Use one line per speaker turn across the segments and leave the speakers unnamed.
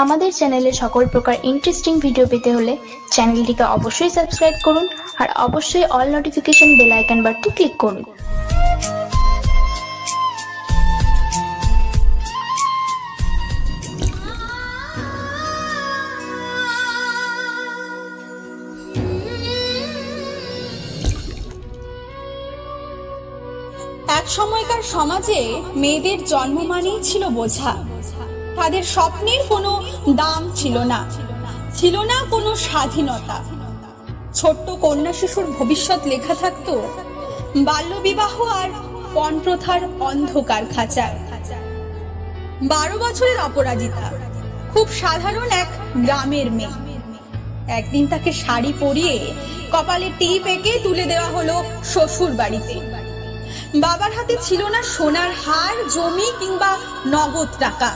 আমাদের চ্যানেলে সকল প্রকার ইন্টারেস্টিং ভিডিও পেতে হলে চ্যানেলটিকে অবশ্যই সাবস্ক্রাইব করুন আর অবশ্যই অল নোটিফিকেশন বেল আইকন বাটনটি ক্লিক করুন।
এক সময়কার সমাজে মেয়েদের জন্ম মানেই ছিল বোঝা। তাদের স্বপ্নের কোনো দাম ছিল না, ছিল না কোনো স্বাধীনতা। ছোট্ট কন্যা শিশুর ভবিষ্যৎ লেখা থাকতো বাল্যবিবাহ আর পণপ্রথার অন্ধকার খাঁচায়। 12 বছরের অপরাজিতা খুব সাধারণ এক গ্রামের মেয়ে। একদিন তাকে শাড়ি পরিয়ে কপালে টিপ এঁকে তুলে দেওয়া হলো শ্বশুর বাড়িতে। বাবার হাতে ছিল না সোনার হার, জমি কিংবা নগদ টাকা,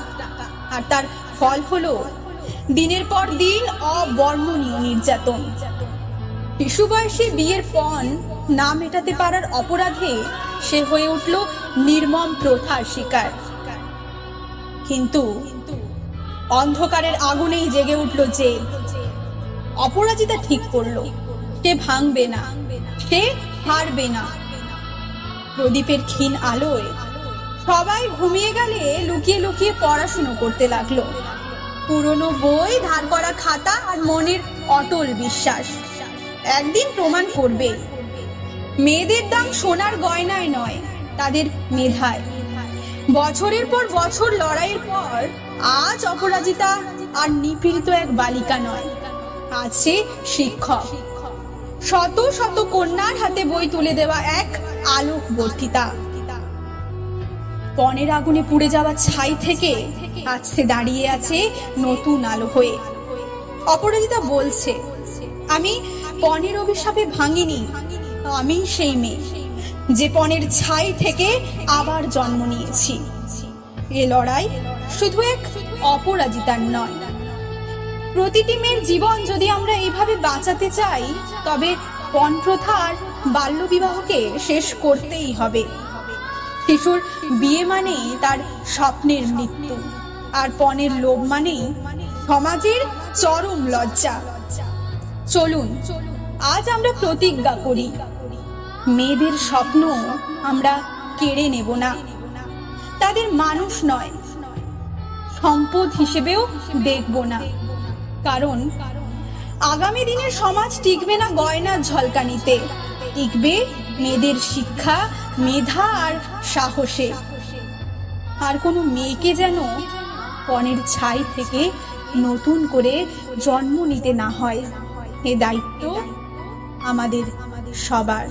আর তার ফল হলো দিনের পর দিন অবর্ণনীয় নির্যাতন। শিশু বয়সে বিয়ের পণ না মেটাতে পারার অপরাধে সে হয়ে উঠল নির্মম প্রথার শিকার। কিন্তু অন্ধকারের আগুনেই জেগে উঠল জেদ। অপরাজিতা ঠিক করলো সে ভাঙবে না, সে হারবে না। প্রদীপের ক্ষীণ আলোয় সবাই ঘুমিয়ে গেলে লুকিয়ে লুকিয়ে পড়াশুনো করতে লাগলো। পুরনো বই, ধার করা খাতা আর মনের অটল বিশ্বাস একদিন প্রমাণ করবে মেয়েদের দাম সোনার গয়নায় নয়, তাদের মেধায়। বছরের পর বছর লড়াইয়ের পর আজ অপরাজিতা আর নিপীড়িত এক বালিকা নয়, আজ সে শিক্ষক। শত শত কন্যার হাতে বই তুলে দেওয়া এক আলোকবর্তিতা। পণের আগুনে পুড়ে যাওয়া ছাই থেকে আজ সে দাঁড়িয়ে আছে নতুন আলো হয়ে। অপরাজিতা বলছে, আমি পণের অভিশাপে ভাঙিনি, আমি সেই মেয়ে যে পণের ছাই থেকে আবার জন্ম নিয়েছি। এ লড়াই শুধু এক অপরাজিতার নয়, প্রতিটি মেয়ের জীবন যদি আমরা এইভাবে বাঁচাতে চাই তবে পণপ্রথা আর বাল্যবিবাহকে শেষ করতেই হবে। শিশুর বিয়ে মানেই তার স্বপ্নের মৃত্যু, আর পণের লোভ মানেই সমাজের চরম লজ্জা। চলুন আজ আমরা প্রতিজ্ঞা করি, মেয়েদের স্বপ্ন আমরা কেড়ে নেব না, তাদের মানুষ নয় সম্পদ হিসেবেও দেখব না। কারণ আগামী দিনের সমাজ টিকবে না গয়নার ঝলকানিতে, টিকবে মেয়েদের শিক্ষা, মেধা আর সাহসে। আর কোনো মেয়েকে যেন পণের ছাই থেকে নতুন করে জন্ম নিতে না হয়, এ দায়িত্ব আমাদের সবার।